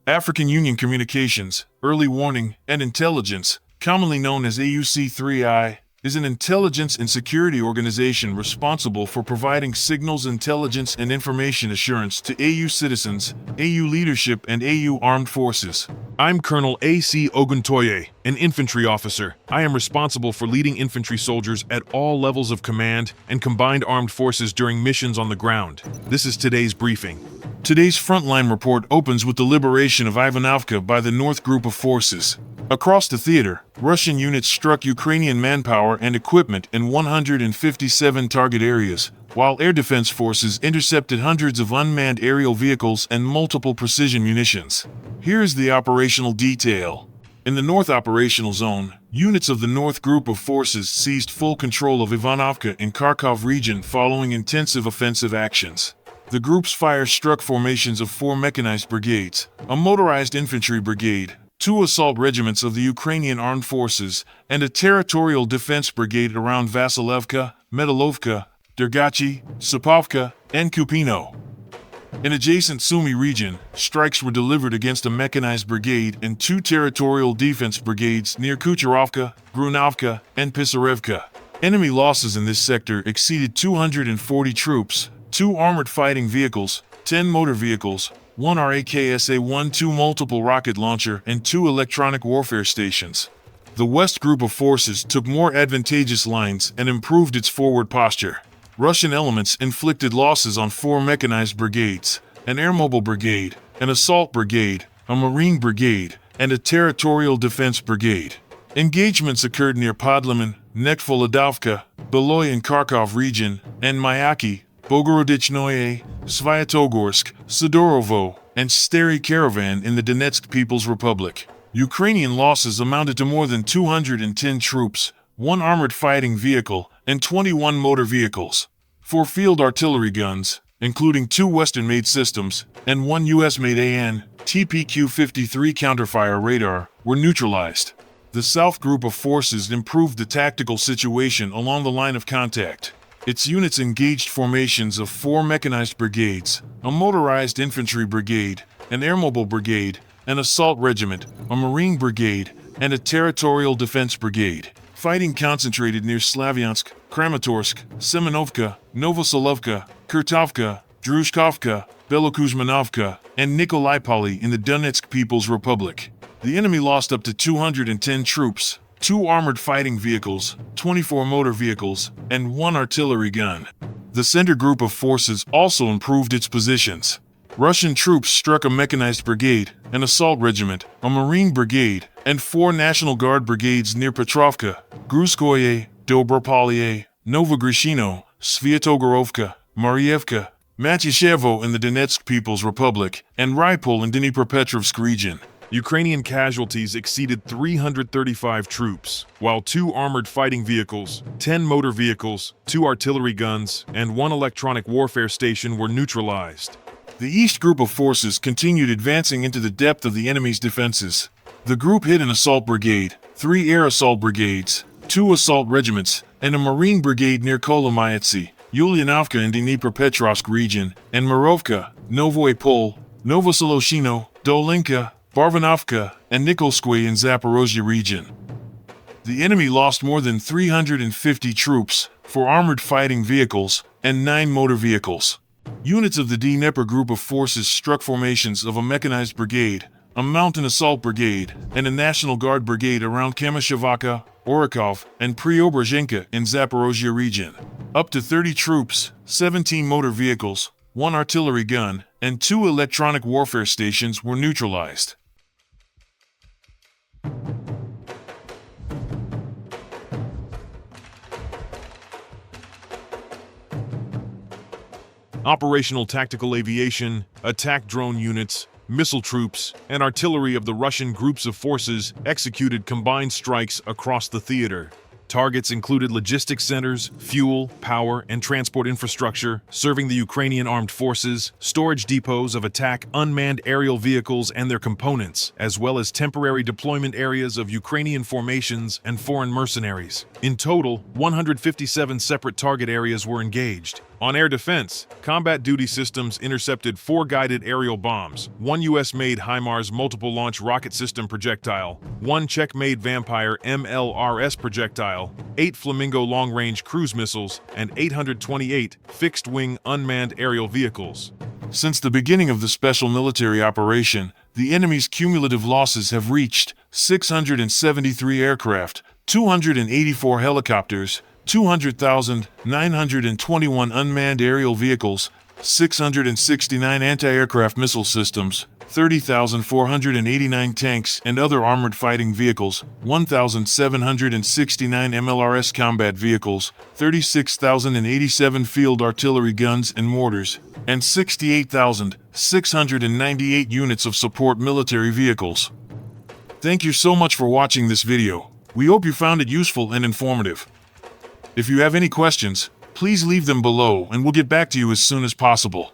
African Union Communications, Early Warning, and Intelligence, commonly known as AUC3I, is an intelligence and security organization responsible for providing signals, intelligence, and information assurance to AU citizens, AU leadership, and AU armed forces. I'm Colonel A.C. Oguntoye, an infantry officer. I am responsible for leading infantry soldiers at all levels of command and combined armed forces during missions on the ground. This is today's briefing. Today's frontline report opens with the liberation of Ivanovka by the North Group of Forces. Across the theater, Russian units struck Ukrainian manpower and equipment in 157 target areas, while air defense forces intercepted hundreds of unmanned aerial vehicles and multiple precision munitions. Here is the operational detail. In the North Operational Zone, units of the North Group of Forces seized full control of Ivanovka in Kharkov region following intensive offensive actions. The group's fire struck formations of 4 mechanized brigades, a motorized infantry brigade, 2 assault regiments of the Ukrainian Armed Forces, and a territorial defense brigade around Vasilevka, Metalovka, Dergachi, Sapovka, and Kupino. In adjacent Sumy region, strikes were delivered against a mechanized brigade and 2 territorial defense brigades near Kucherovka, Grunovka, and Pisarevka. Enemy losses in this sector exceeded 240 troops, 2 armored fighting vehicles, 10 motor vehicles, 1 RAK SA 1-2 multiple rocket launcher, and 2 electronic warfare stations. The West Group of Forces took more advantageous lines and improved its forward posture. Russian elements inflicted losses on 4 mechanized brigades, an airmobile brigade, an assault brigade, a marine brigade, and a territorial defense brigade. Engagements occurred near Podliman, Nekvoladovka, Beloy in Kharkov region, and Mayaki, Bogorodichnoye, Svyatogorsk, Sidorovo, and Stary Caravan in the Donetsk People's Republic. Ukrainian losses amounted to more than 210 troops, 1 armored fighting vehicle, and 21 motor vehicles. 4 field artillery guns, including 2 Western-made systems, and 1 US-made AN/TPQ-53 counterfire radar, were neutralized. The South Group of Forces improved the tactical situation along the line of contact. Its units engaged formations of 4 mechanized brigades, a motorized infantry brigade, an airmobile brigade, an assault regiment, a marine brigade, and a territorial defense brigade. Fighting concentrated near Slavyansk, Kramatorsk, Semenovka, Novoselovka, Kurtovka, Druzhkovka, Belokuzmanovka, and Nikolaipoli in the Donetsk People's Republic. The enemy lost up to 210 troops, 2 armored fighting vehicles, 24 motor vehicles, and 1 artillery gun. The Center Group of Forces also improved its positions. Russian troops struck a mechanized brigade, an assault regiment, a marine brigade, and 4 National Guard brigades near Petrovka, Gruskoye, Dobropolye, Novogrishino, Svyatogorovka, Marievka, Matyashevo in the Donetsk People's Republic, and Rypol in Dnipropetrovsk region. Ukrainian casualties exceeded 335 troops, while 2 armored fighting vehicles, 10 motor vehicles, 2 artillery guns, and 1 electronic warfare station were neutralized. The East Group of Forces continued advancing into the depth of the enemy's defenses. The group hit an assault brigade, 3 air assault brigades, 2 assault regiments, and a marine brigade near Kolomayetsi, Ulyanovka in Dnipropetrovsk region, and Mirovka, Novoye Pol, Novosoloshino, Dolinka, Barvanovka, and Nikolskoye in Zaporozhye region. The enemy lost more than 350 troops, 4 armored fighting vehicles, and 9 motor vehicles. Units of the DNEPR Group of Forces struck formations of a mechanized brigade, a mountain assault brigade, and a National Guard brigade around Kamyshavaka, Orakov, and Preobrazhenka in Zaporozhye region. Up to 30 troops, 17 motor vehicles, 1 artillery gun, and 2 electronic warfare stations were neutralized. Operational tactical aviation, attack drone units, missile troops, and artillery of the Russian groups of forces executed combined strikes across the theater. Targets included logistics centers, fuel, power, and transport infrastructure serving the Ukrainian armed forces, storage depots of attack unmanned aerial vehicles and their components, as well as temporary deployment areas of Ukrainian formations and foreign mercenaries. In total, 157 separate target areas were engaged. On air defense, combat duty systems intercepted 4 guided aerial bombs, 1 US-made HIMARS multiple-launch rocket system projectile, 1 Czech-made Vampire MLRS projectile, 8 Flamingo long-range cruise missiles, and 828 fixed-wing unmanned aerial vehicles. Since the beginning of the special military operation, the enemy's cumulative losses have reached 673 aircraft, 284 helicopters, 200,921 unmanned aerial vehicles, 669 anti-aircraft missile systems, 30,489 tanks and other armored fighting vehicles, 1,769 MLRS combat vehicles, 36,087 field artillery guns and mortars, and 68,698 units of support military vehicles. Thank you so much for watching this video. We hope you found it useful and informative. If you have any questions, please leave them below and we'll get back to you as soon as possible.